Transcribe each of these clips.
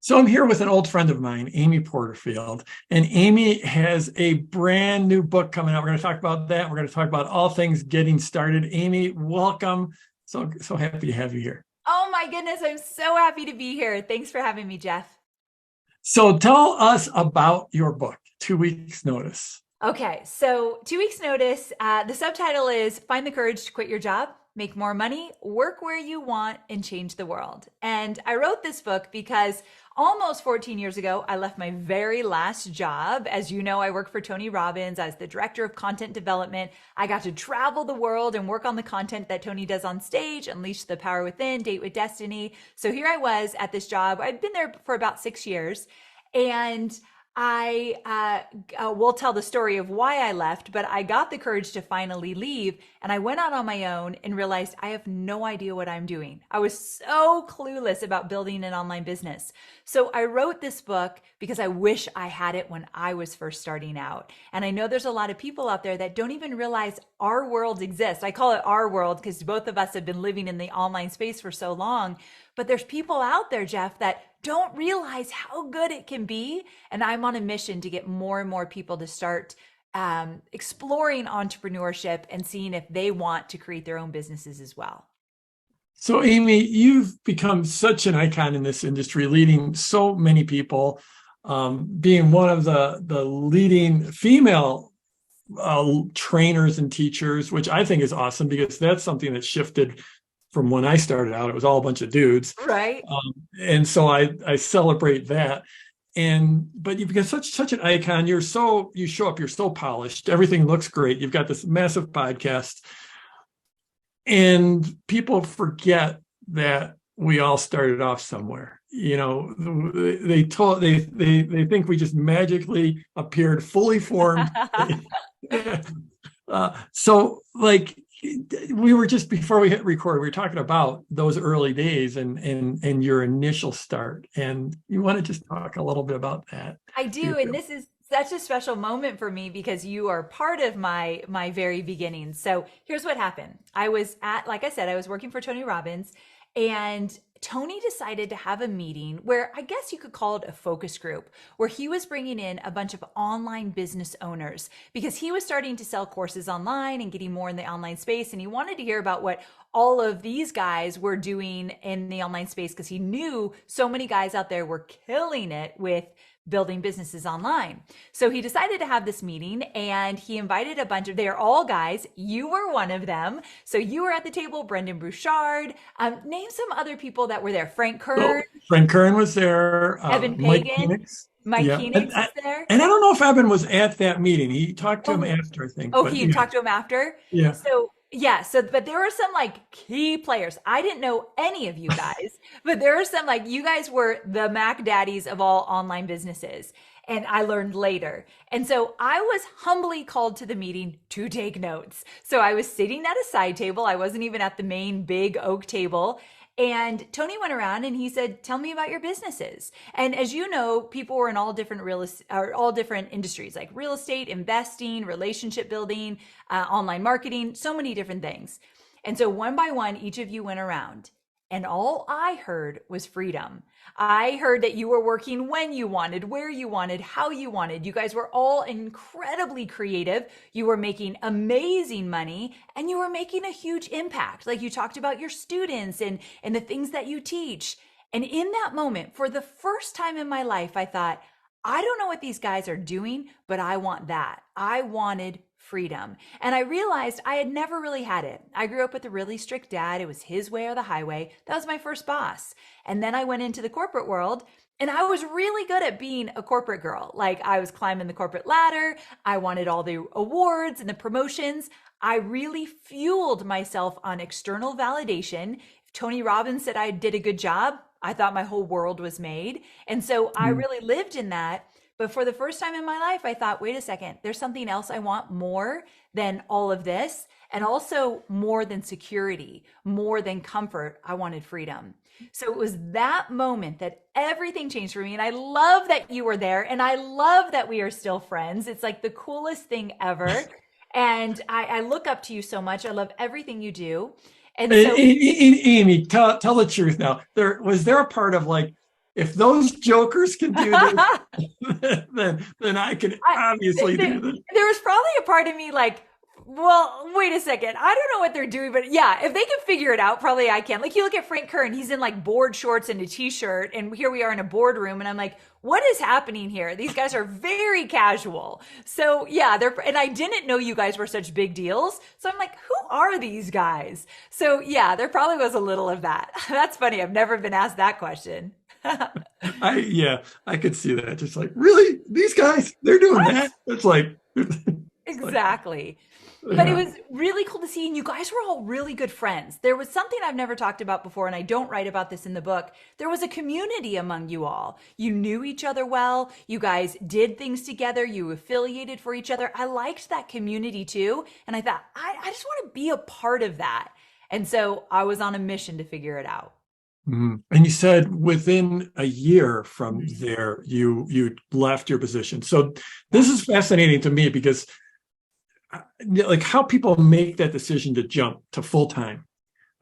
So I'm here with an old friend of mine, Amy Porterfield, and Amy has a brand new book coming out. We're going to talk about that. We're going to talk about all things getting started. Amy, welcome. So happy to have you here. Oh my goodness, I'm so happy to be here. Thanks for having me, Jeff. So tell us about your book, 2 weeks notice. Okay, so 2 weeks notice. The subtitle is Find the Courage to Quit Your Job, Make More Money, Work Where You Want, and Change the World. And I wrote this book because almost 14 years ago, I left my very last job. As you know, I work for Tony Robbins as the director of content development. I got to travel the world and work on the content that Tony does on stage, Unleash the Power Within, Date with Destiny. So here I was at this job. I'd been there for about 6 years. And I will tell the story of why I left, but I got the courage to finally leave. And I went out on my own and realized I have no idea what I'm doing. I was so clueless about building an online business. So I wrote this book because I wish I had it when I was first starting out. And I know there's a lot of people out there that don't even realize our world exists. I call it our world because both of us have been living in the online space for so long. But there's people out there, Jeff, that don't realize how good it can be. And I'm on a mission to get more and more people to start exploring entrepreneurship and seeing if they want to create their own businesses as well. So Amy, you've become such an icon in this industry, leading so many people, being one of the leading female trainers and teachers, which I think is awesome because that's something that shifted from when I started out. It was all a bunch of dudes. Right. And so I celebrate that. But you've become such an icon. You show up, you're so polished. Everything looks great. You've got this massive podcast. And people forget that we all started off somewhere. They think we just magically appeared fully formed. So like we were just before we hit record, we were talking about those early days and your initial start. And you want to just talk a little bit about that, I if you do, and will. this is such a special moment for me because you are part of my very beginnings. So here's what happened. I was at, like I said, I was working for Tony Robbins, and Tony decided to have a meeting where I guess you could call it a focus group, where he was bringing in a bunch of online business owners because he was starting to sell courses online and getting more in the online space. And he wanted to hear about what all of these guys were doing in the online space because he knew so many guys out there were killing it with building businesses online. So he decided to have this meeting and he invited a bunch of, they are all guys. You were one of them. So you were at the table, Brendan Bouchard. Name some other people that were there. Frank Kern, So Frank Kern was there, Evan Mike Pagan, Phoenix. Mike Yeah. Phoenix was there. And I don't know if Evan was at that meeting. He talked to him Oh, after, I think, oh, but he yeah, talked to him after. yeah. So yeah, so but there were some like key players. I didn't know any of you guys, but there are some like you guys were the Mac Daddies of all online businesses. And I learned later. And so I was humbly called to the meeting to take notes. So I was sitting at a side table. I wasn't even at the main big oak table. And Tony went around and he said, "Tell me about your businesses." And as you know, people were in all different all different industries, like real estate, investing, relationship building, online marketing, so many different things. And so one by one, each of you went around. And all I heard was freedom. I heard that you were working when you wanted, where you wanted, how you wanted. You guys were all incredibly creative. You were making amazing money and you were making a huge impact. Like you talked about your students and the things that you teach. And in that moment, for the first time in my life, I thought, I don't know what these guys are doing, but I want that. I wanted freedom. And I realized I had never really had it. I grew up with a really strict dad. It was his way or the highway. That was my first boss. And then I went into the corporate world and I was really good at being a corporate girl. Like I was climbing the corporate ladder. I wanted all the awards and the promotions. I really fueled myself on external validation. If Tony Robbins said I did a good job, I thought my whole world was made. And so I Mm. really lived in that. But for the first time in my life, I thought, wait a second, there's something else I want more than all of this. And also more than security, more than comfort. I wanted freedom. So it was that moment that everything changed for me. And I love that you were there. And I love that we are still friends. It's like the coolest thing ever. And I look up to you so much. I love everything you do. And so Amy, tell the truth now. There was there a part of like if those jokers can do this, then I can obviously do this. There was probably a part of me like, well, wait a second. I don't know what they're doing, but yeah, if they can figure it out, probably I can. Like you look at Frank Kern, he's in like board shorts and a t-shirt, and here we are in a boardroom, and I'm like, what is happening here? These guys are very casual. So yeah, and I didn't know you guys were such big deals. So I'm like, who are these guys? So yeah, there probably was a little of that. That's funny. I've never been asked that question. I could see that. Just like, really? These guys, they're doing that? It's like Exactly. But it was really cool to see. And you guys were all really good friends. There was something I've never talked about before, and I don't write about this in the book. There was a community among you all. You knew each other well. You guys did things together. You affiliated for each other. I liked that community too. And I thought, I just want to be a part of that. And so I was on a mission to figure it out. And you said within a year from there, you left your position. So this is fascinating to me because like how people make that decision to jump to full time.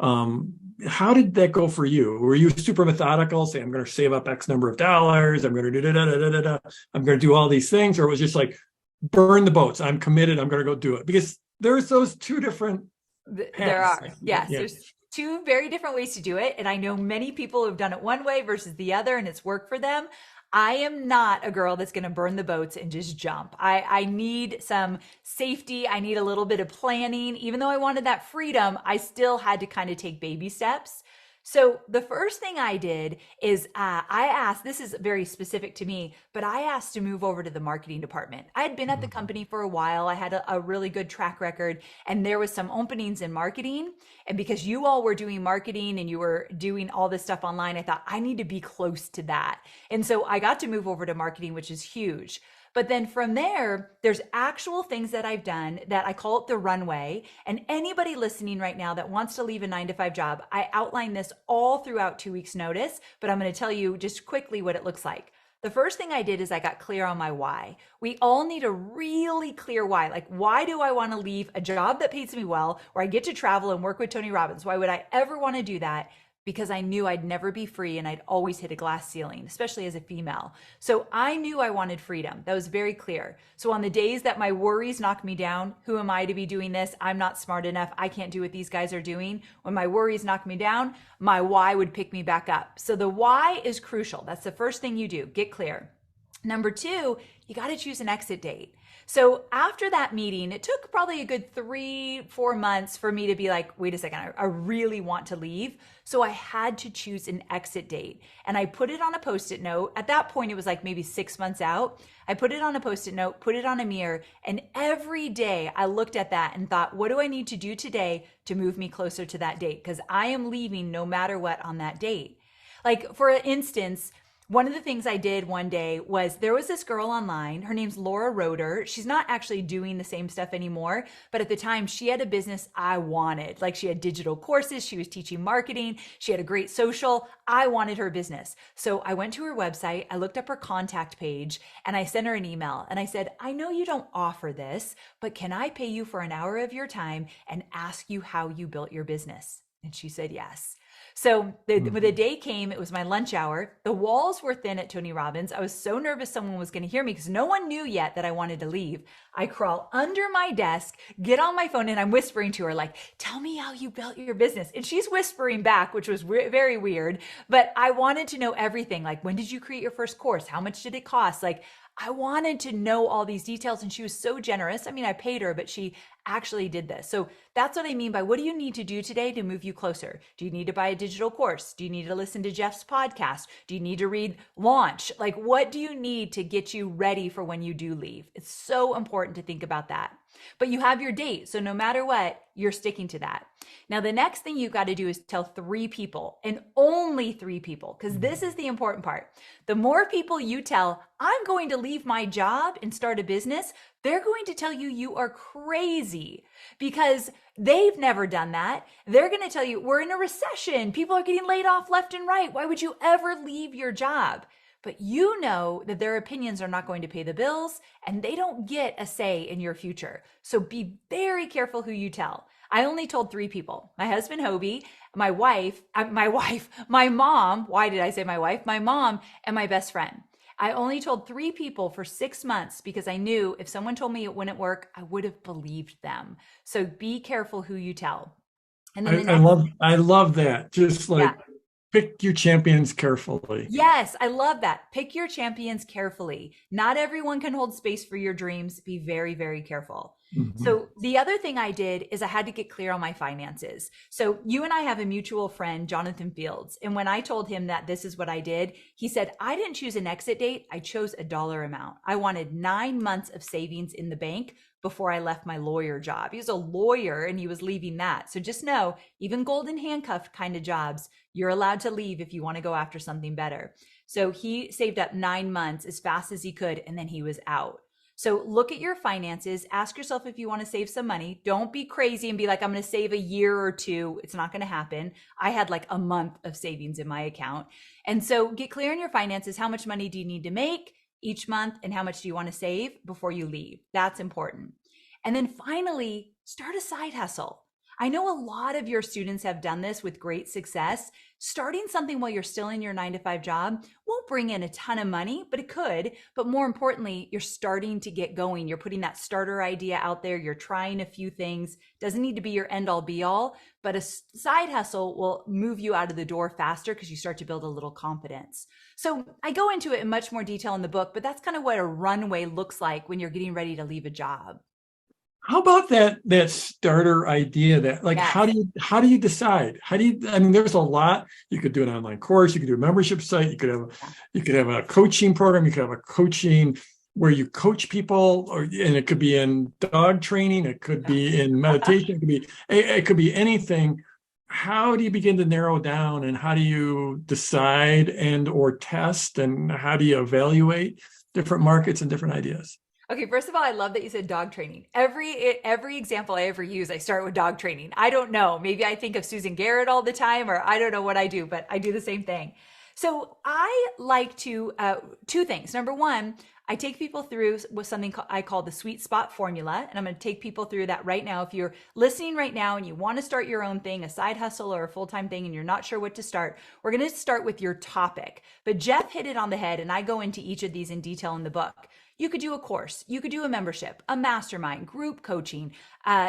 How did that go for you? Were you super methodical, say, I'm going to save up X number of dollars, I'm going to do da, da, da, da, da, da, I'm going to do all these things, or it was just like, burn the boats, I'm committed, I'm going to go do it? Because there's those two different paths. There are, yes. Yeah. There's two very different ways to do it. And I know many people who've done it one way versus the other, and it's worked for them. I am not a girl that's going to burn the boats and just jump. I need some safety. I need a little bit of planning. Even though I wanted that freedom, I still had to kind of take baby steps. So the first thing I did is I asked, this is very specific to me, but I asked to move over to the marketing department. I had been at the company for a while. I had a really good track record, and there was some openings in marketing. And because you all were doing marketing and you were doing all this stuff online, I thought I need to be close to that. And so I got to move over to marketing, which is huge. But then from there, there's actual things that I've done that I call it the runway. And anybody listening right now that wants to leave a 9-to-5 job, I outline this all throughout 2 weeks notice, but I'm going to tell you just quickly what it looks like. The first thing I did is I got clear on my why. We all need a really clear why. Like, why do I want to leave a job that pays me well, where I get to travel and work with Tony Robbins? Why would I ever want to do that? Because I knew I'd never be free and I'd always hit a glass ceiling, especially as a female. So I knew I wanted freedom. That was very clear. So on the days that my worries knock me down, who am I to be doing this? I'm not smart enough. I can't do what these guys are doing. When my worries knock me down, my why would pick me back up. So the why is crucial. That's the first thing you do. Get clear. Number two, you got to choose an exit date. So after that meeting, it took probably a good 3-4 months for me to be like, wait a second, I really want to leave. So I had to choose an exit date, and I put it on a Post-it note. At that point, it was like maybe 6 months out. I put it on a Post-it note, put it on a mirror, and every day I looked at that and thought, what do I need to do today to move me closer to that date? Because I am leaving no matter what on that date. Like, for instance, one of the things I did one day was there was this girl online. Her name's Laura Roeder. She's not actually doing the same stuff anymore, but at the time she had a business I wanted. Like, she had digital courses. She was teaching marketing. She had a great social. I wanted her business. So I went to her website. I looked up her contact page and I sent her an email and I said, I know you don't offer this, but can I pay you for an hour of your time and ask you how you built your business? And she said yes. So when the day came, it was my lunch hour. The walls were thin at Tony Robbins. I was so nervous someone was going to hear me because no one knew yet that I wanted to leave. I crawl under my desk, get on my phone, and I'm whispering to her like, tell me how you built your business. And she's whispering back, which was very weird. But I wanted to know everything. Like, when did you create your first course? How much did it cost? Like, I wanted to know all these details, and she was so generous. I mean, I paid her, but she actually did this. So that's what I mean by, what do you need to do today to move you closer? Do you need to buy a digital course? Do you need to listen to Jeff's podcast? Do you need to read Launch? Like, what do you need to get you ready for when you do leave? It's so important to think about that. But you have your date. So no matter what, you're sticking to that. Now, the next thing you've got to do is tell 3 people, and only 3 people, because this is the important part. The more people you tell, I'm going to leave my job and start a business, they're going to tell you you are crazy because they've never done that. They're going to tell you we're in a recession. People are getting laid off left and right. Why would you ever leave your job? But you know that their opinions are not going to pay the bills and they don't get a say in your future. So be very careful who you tell. I only told 3 people: my husband, Hobie, my mom. Why did I say my wife? My mom and my best friend. I only told 3 people for 6 months because I knew if someone told me it wouldn't work, I would have believed them. So be careful who you tell. And then the next, I love that. Just yeah. like pick your champions carefully. Yes, I love that. Pick your champions carefully. Not everyone can hold space for your dreams. Be very, very careful. Mhm. So, the other thing I did is I had to get clear on my finances. So, you and I have a mutual friend, Jonathan Fields. And when I told him that this is what I did, he said, I didn't choose an exit date. I chose a dollar amount. I wanted 9 months of savings in the bank before I left my lawyer job. He was a lawyer and he was leaving that. So, just know, even golden handcuffed kind of jobs, you're allowed to leave if you want to go after something better. So he saved up 9 months as fast as he could, and then he was out. So look at your finances. Ask yourself if you want to save some money. Don't be crazy and be like, I'm going to save a year or two. It's not going to happen. I had like a month of savings in my account. And so get clear on your finances. How much money do you need to make each month, and how much do you want to save before you leave? That's important. And then finally, start a side hustle. I know a lot of your students have done this with great success. Starting something while you're still in your 9 to 5 job won't bring in a ton of money, but it could. But more importantly, you're starting to get going. You're putting that starter idea out there. You're trying a few things. Doesn't need to be your end all be all, but a side hustle will move you out of the door faster because you start to build a little confidence. So I go into it in much more detail in the book, but that's kind of what a runway looks like when you're getting ready to leave a job. How about that starter idea that like Yes. how do you decide? How do you I mean there's a lot. You could do an online course, you could do a membership site, you could have a coaching program, you could have a coaching where you coach people and it could be in dog training, it could be in meditation, it could be anything. How do you begin to narrow down and how do you decide and or test and how do you evaluate different markets and different ideas? Okay, first of all, I love that you said dog training. Every example I ever use, I start with dog training. I don't know. Maybe I think of Susan Garrett all the time, or I don't know what I do, but I do the same thing. So I like to 2 things. Number one, I take people through with something I call the sweet spot formula, and I'm going to take people through that right now. If you're listening right now and you want to start your own thing, a side hustle or a full-time thing, and you're not sure what to start, we're going to start with your topic. But Jeff hit it on the head, and I go into each of these in detail in the book. You could do a course, you could do a membership, a mastermind, group coaching,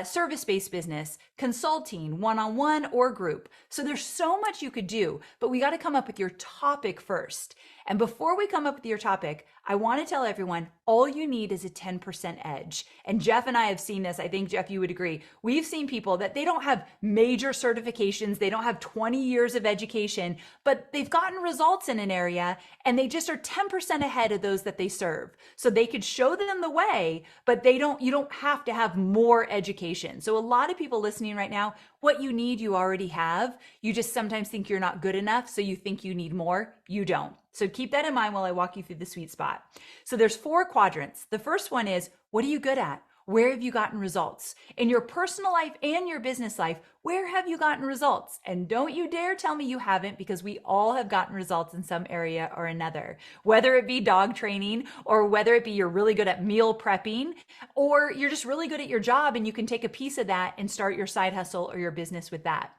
service-based business, consulting, one-on-one or group. So there's so much you could do, but we got to come up with your topic first. And before we come up with your topic, I want to tell everyone all you need is a 10% edge. And Jeff and I have seen this. I think, Jeff, you would agree. We've seen people that they don't have major certifications, they don't have 20 years of education, but they've gotten results in an area and they just are 10% ahead of those that they serve. So they could show them the way, but you don't have to have more education. So a lot of people listening right now, what you need, you already have. You just sometimes think you're not good enough, so you think you need more. You don't. So keep that in mind while I walk you through the sweet spot. So there's 4 quadrants. The first one is, what are you good at? Where have you gotten results? In your personal life and your business life, where have you gotten results? And don't you dare tell me you haven't, because we all have gotten results in some area or another, whether it be dog training or whether it be you're really good at meal prepping or you're just really good at your job and you can take a piece of that and start your side hustle or your business with that.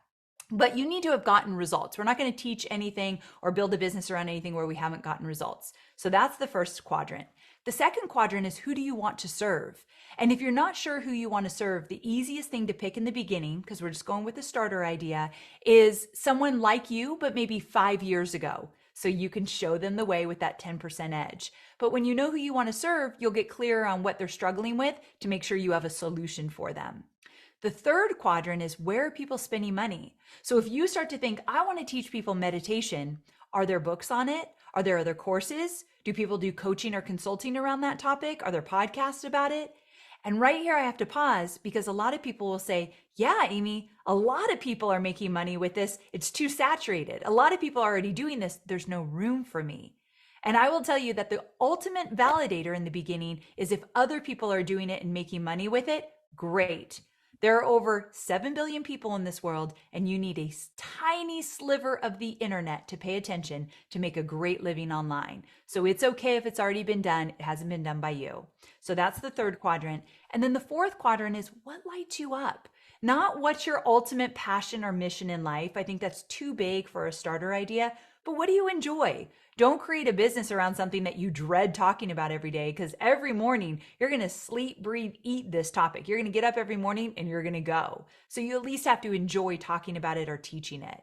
But you need to have gotten results. We're not going to teach anything or build a business around anything where we haven't gotten results. So that's the first quadrant. The second quadrant is, who do you want to serve? And if you're not sure who you want to serve, the easiest thing to pick in the beginning, because we're just going with the starter idea, is someone like you, but maybe 5 years ago. So you can show them the way with that 10% edge. But when you know who you want to serve, you'll get clearer on what they're struggling with to make sure you have a solution for them. The third quadrant is, where are people spending money? So if you start to think, I want to teach people meditation, are there books on it? Are there other courses? Do people do coaching or consulting around that topic? Are there podcasts about it? And right here, I have to pause because a lot of people will say, yeah, Amy, a lot of people are making money with this. It's too saturated. A lot of people are already doing this. There's no room for me. And I will tell you that the ultimate validator in the beginning is if other people are doing it and making money with it, great. There are over 7 billion people in this world, and you need a tiny sliver of the internet to pay attention to make a great living online. So it's okay if it's already been done. It hasn't been done by you. So that's the third quadrant. And then the fourth quadrant is, what lights you up? Not what's your ultimate passion or mission in life. I think that's too big for a starter idea. But what do you enjoy? Don't create a business around something that you dread talking about every day, because every morning you're going to sleep, breathe, eat this topic. You're going to get up every morning and you're going to go. So you at least have to enjoy talking about it or teaching it.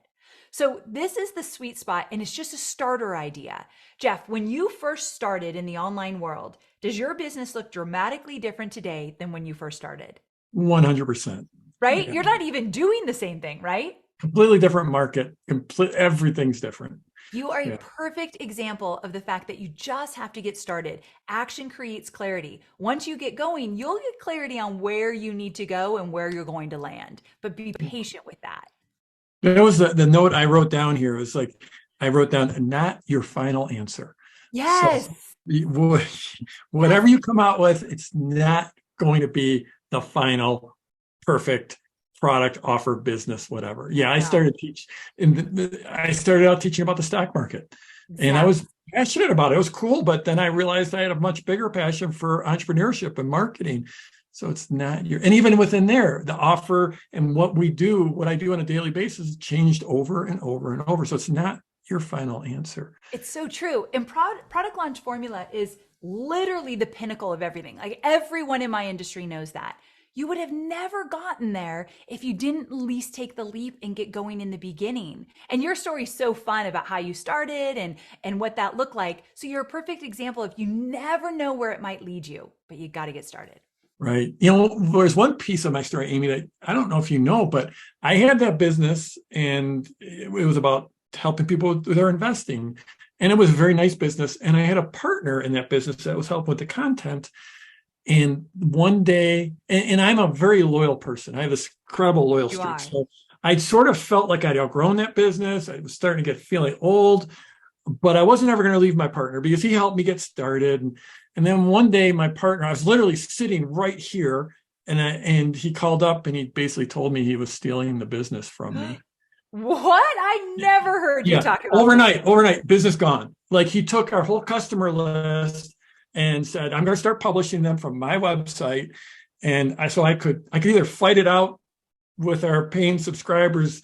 So this is the sweet spot, and it's just a starter idea. Jeff, when you first started in the online world, does your business look dramatically different today than when you first started? 100%. Right? Yeah. You're not even doing the same thing, right? Completely different market. Everything's different. You are a Yeah. perfect example of the fact that you just have to get started. Action creates clarity. Once you get going, you'll get clarity on where you need to go and where you're going to land. But be patient with that. That was the note I wrote down here. It was like, I wrote down, not your final answer. Yes. So whatever you come out with, it's not going to be the final perfect product, offer, business, whatever. Yeah, I started I started out teaching about the stock market, and I was passionate about it. It was cool, but then I realized I had a much bigger passion for entrepreneurship and marketing. So it's not and even within there, the offer and what I do on a daily basis changed over and over and over. So it's not your final answer. It's so true. And product launch formula is literally the pinnacle of everything. Like everyone in my industry knows that. You would have never gotten there if you didn't at least take the leap and get going in the beginning. And your story's so fun about how you started and what that looked like. So you're a perfect example of you never know where it might lead you, but you got to get started. Right. You know, there's one piece of my story, Amy, that I don't know if you know, but I had that business, and it was about helping people with their investing. And it was a very nice business. And I had a partner in that business that was helping with the content. And one day, and I'm a very loyal person. I have this incredible loyal streak. So I sort of felt like I'd outgrown that business. I was starting to get feeling old, but I wasn't ever going to leave my partner because he helped me get started. And then one day my partner, I was literally sitting right here, and he called up and he basically told me he was stealing the business from me. What? I never heard you talk about overnight, business gone. Like he took our whole customer list and said, I'm going to start publishing them from my website. And so I could either fight it out with our paying subscribers,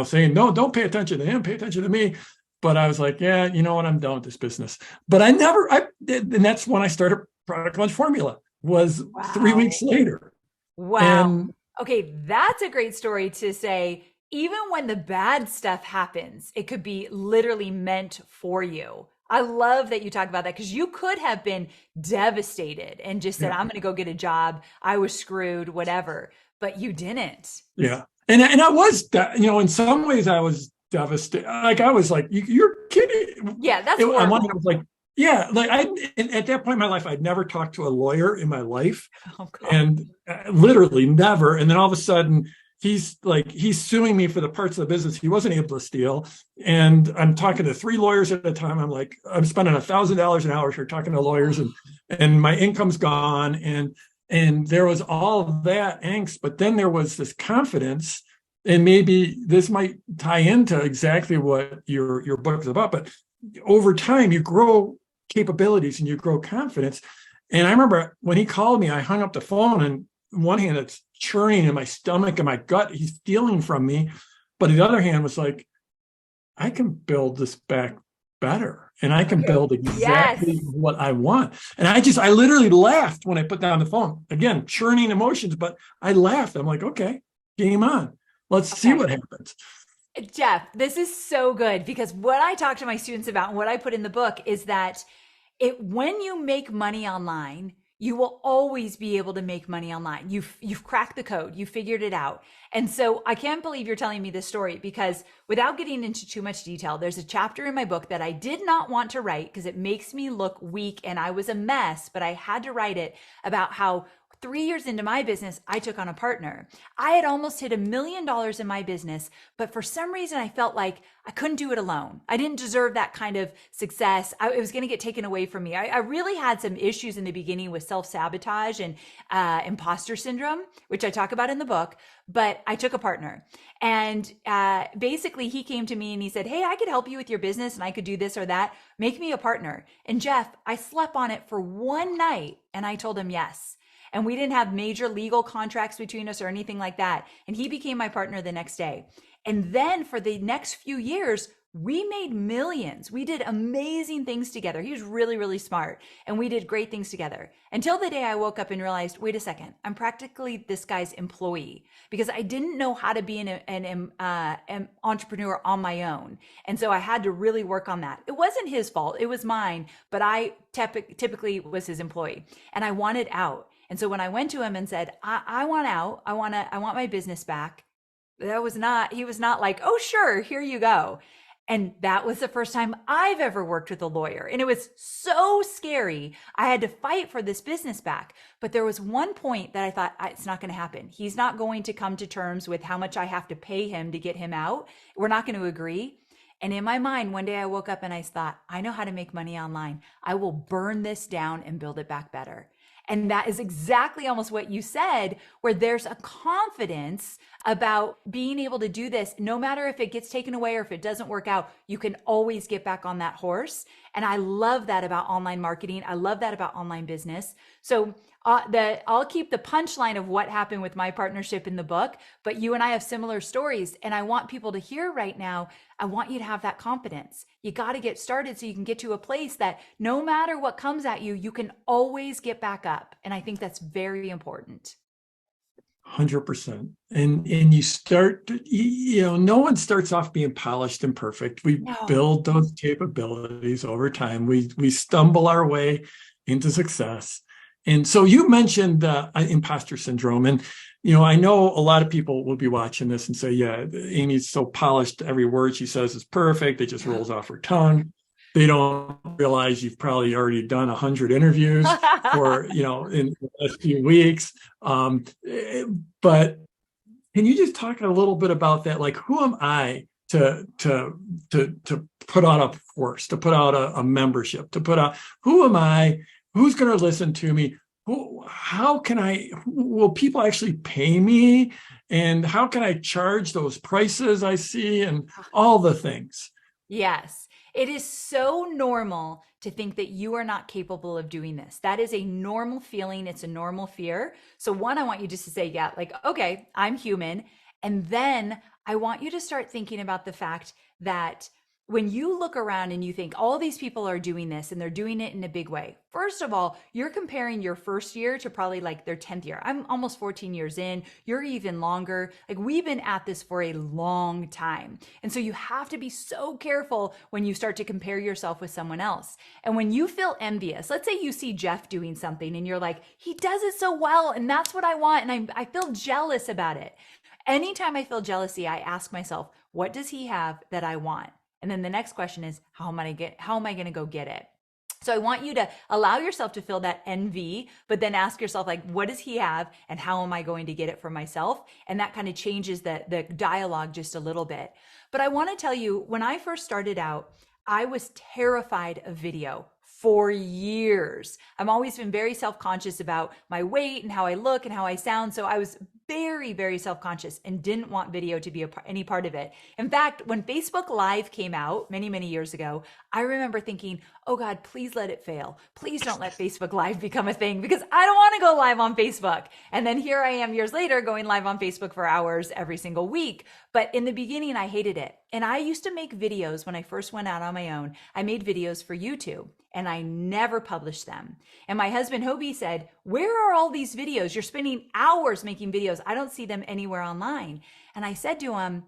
saying, no, don't pay attention to him, pay attention to me. But I was like, yeah, you know what? I'm done with this business. But I did. And that's when I started Product Launch Formula, was 3 weeks later. Wow. And okay. That's a great story to say. Even when the bad stuff happens, it could be literally meant for you. I love that you talk about that, because you could have been devastated and just said, I'm going to go get a job. I was screwed, whatever. But you didn't. Yeah. And I was, in some ways I was devastated. Like I was like, you're kidding. Yeah, that's horrible. I was like, yeah, like at that point in my life, I'd never talked to a lawyer in my life. Oh, God. And literally never. And then all of a sudden, he's suing me for the parts of the business he wasn't able to steal. And I'm talking to 3 lawyers at a time. I'm like, I'm spending $1,000 an hour here talking to lawyers, and my income's gone. And there was all that angst, but then there was this confidence, and maybe this might tie into exactly what your book is about. But over time, you grow capabilities and you grow confidence. And I remember when he called me, I hung up the phone, and on one hand, it's churning in my stomach and my gut. He's stealing from me. But the other hand was like, I can build this back better, and I can build exactly what I want. And I literally laughed when I put down the phone. Again, churning emotions, but I laughed. I'm like, okay, game on. Let's see what happens. Jeff, this is so good, because what I talk to my students about and what I put in the book is that when you make money online, you will always be able to make money online. You've cracked the code. You figured it out. And so I can't believe you're telling me this story, because without getting into too much detail, there's a chapter in my book that I did not want to write because it makes me look weak and I was a mess, but I had to write it, about how 3 years into my business, I took on a partner. I had almost hit $1 million in my business, but for some reason I felt like I couldn't do it alone. I didn't deserve that kind of success. It was going to get taken away from me. I really had some issues in the beginning with self-sabotage and imposter syndrome, which I talk about in the book, but I took a partner. And basically he came to me and he said, hey, I could help you with your business and I could do this or that. Make me a partner. And Jeff, I slept on it for one night and I told him yes. And we didn't have major legal contracts between us or anything like that. And he became my partner the next day. And then for the next few years, we made millions. We did amazing things together. He was really, really smart, and we did great things together until the day I woke up and realized, wait a second, I'm practically this guy's employee because I didn't know how to be an entrepreneur on my own. And so I had to really work on that. It wasn't his fault. It was mine, but I typically was his employee and I wanted out. And so when I went to him and said, I want out, I want my business back. He was not like, oh, sure, here you go. And that was the first time I've ever worked with a lawyer. And it was so scary. I had to fight for this business back. But there was one point that I thought, it's not going to happen. He's not going to come to terms with how much I have to pay him to get him out. We're not going to agree. And in my mind, one day I woke up and I thought, I know how to make money online. I will burn this down and build it back better. And that is exactly almost what you said, where there's a confidence about being able to do this. No matter if it gets taken away or if it doesn't work out, you can always get back on that horse. And I love that about online marketing. I love that about online business. So I'll keep the punchline of what happened with my partnership in the book, but you and I have similar stories. And I want people to hear right now, I want you to have that confidence. You got to get started so you can get to a place that no matter what comes at you, you can always get back up. And I think that's very important. 100%. And you start, no one starts off being polished and perfect. We build those capabilities over time. We stumble our way into success. And so you mentioned imposter syndrome. And, I know a lot of people will be watching this and say, yeah, Amy's so polished. Every word she says is perfect. It just rolls off her tongue. They don't realize you've probably already done 100 interviews in the last few weeks. But can you just talk a little bit about that? Like, who am I to put out a course, to put out a membership, who am I? Who's going to listen to me? Will people actually pay me? And how can I charge those prices I see and all the things? Yes. It is so normal to think that you are not capable of doing this. That is a normal feeling. It's a normal fear. So one, I want you just to say, yeah, like, okay, I'm human. And then I want you to start thinking about the fact that when you look around and you think all these people are doing this and they're doing it in a big way, first of all, you're comparing your first year to probably like their 10th year. I'm almost 14 years in. You're even longer. Like, we've been at this for a long time. And so you have to be so careful when you start to compare yourself with someone else. And when you feel envious, let's say you see Jeff doing something and you're like, he does it so well and that's what I want. And I feel jealous about it. Anytime I feel jealousy, I ask myself, what does he have that I want? And then the next question is, how am I going to go get it? So I want you to allow yourself to feel that envy, but then ask yourself, like, what does he have and how am I going to get it for myself? And that kind of changes the dialogue just a little bit. But I want to tell you, when I first started out, I was terrified of video for years. I've always been very self-conscious about my weight and how I look and how I sound. So I was very, very self-conscious and didn't want video to be any part of it. In fact, when Facebook Live came out many, many years ago, I remember thinking, oh God, please let it fail. Please don't let Facebook Live become a thing because I don't want to go live on Facebook. And then here I am years later going live on Facebook for hours every single week. But in the beginning, I hated it. And I used to make videos when I first went out on my own. I made videos for YouTube and I never published them. And my husband, Hobie, said, where are all these videos? You're spending hours making videos. I don't see them anywhere online. And I said to him,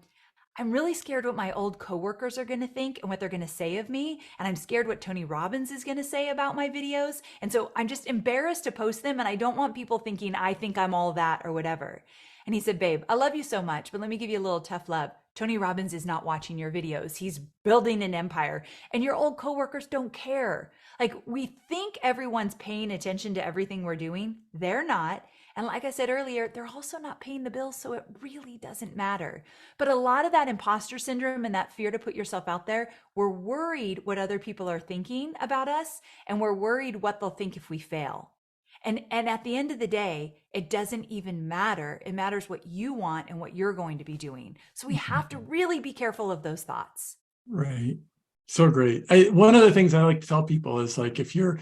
I'm really scared what my old coworkers are going to think and what they're going to say of me. And I'm scared what Tony Robbins is going to say about my videos. And so I'm just embarrassed to post them. And I don't want people thinking I think I'm all that or whatever. And he said, babe, I love you so much, but let me give you a little tough love. Tony Robbins is not watching your videos. He's building an empire and your old coworkers don't care. Like, we think everyone's paying attention to everything we're doing. They're not. And like I said earlier, they're also not paying the bills. So it really doesn't matter. But a lot of that imposter syndrome and that fear to put yourself out there, we're worried what other people are thinking about us. And we're worried what they'll think if we fail. And at the end of the day, it doesn't even matter. It matters what you want and what you're going to be doing. So we have to really be careful of those thoughts. Right. So great. One of the things I like to tell people is, like, if you're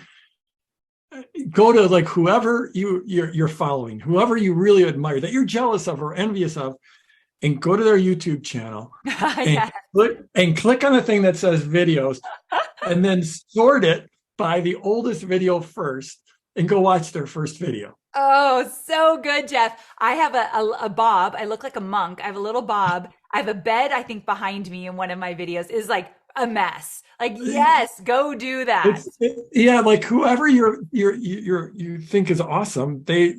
go to like whoever you're following, whoever you really admire, that you're jealous of or envious of, and go to their YouTube channel Yeah. and click on the thing that says videos, and then sort it by the oldest video first, and go watch their first video. Oh, so good, Jeff. I have a bob. I look like a monk. I have a little bob. I have a bed, I think, behind me in one of my videos is like a mess. Like, yes, go do that. Yeah, like whoever you think is awesome, they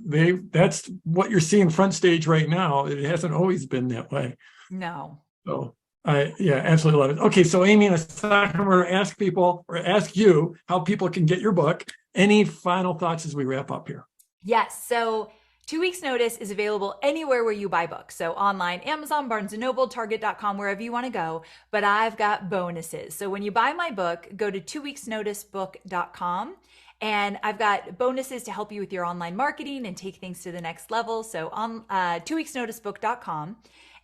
that's what you're seeing front stage right now. It hasn't always been that way. No. So I yeah, absolutely love it. Okay, so Amy, in a second, we're going to ask people or ask you how people can get your book. Any final thoughts as we wrap up here? Yes. So 2 weeks notice is available anywhere where you buy books. So online, Amazon, Barnes and Noble, Target.com, wherever you want to go. But I've got bonuses. So when you buy my book, go to 2weeksnoticebook.com. And I've got bonuses to help you with your online marketing and take things to the next level. So on 2weeksnoticebook.com.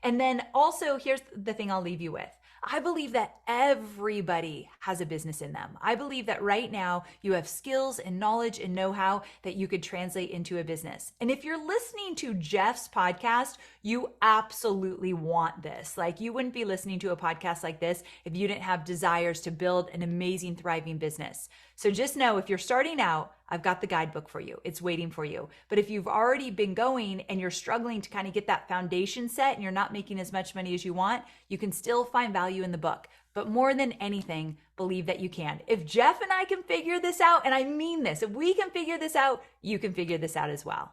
And then also, here's the thing I'll leave you with. I believe that everybody has a business in them. I believe that right now you have skills and knowledge and know-how that you could translate into a business. And if you're listening to Jeff's podcast, you absolutely want this. Like, you wouldn't be listening to a podcast like this if you didn't have desires to build an amazing, thriving business. So just know, if you're starting out, I've got the guidebook for you. It's waiting for you. But if you've already been going and you're struggling to kind of get that foundation set and you're not making as much money as you want, you can still find value in the book. But more than anything, believe that you can. If Jeff and I can figure this out, and I mean this, if we can figure this out, you can figure this out as well.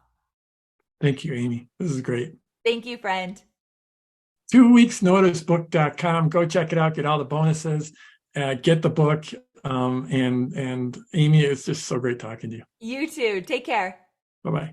Thank you, Amy. This is great. Thank you, friend. 2weeksnoticebook.com. Go check it out. Get all the bonuses. Get the book. And Amy, it's just so great talking to you. You too. Take care. Bye-bye.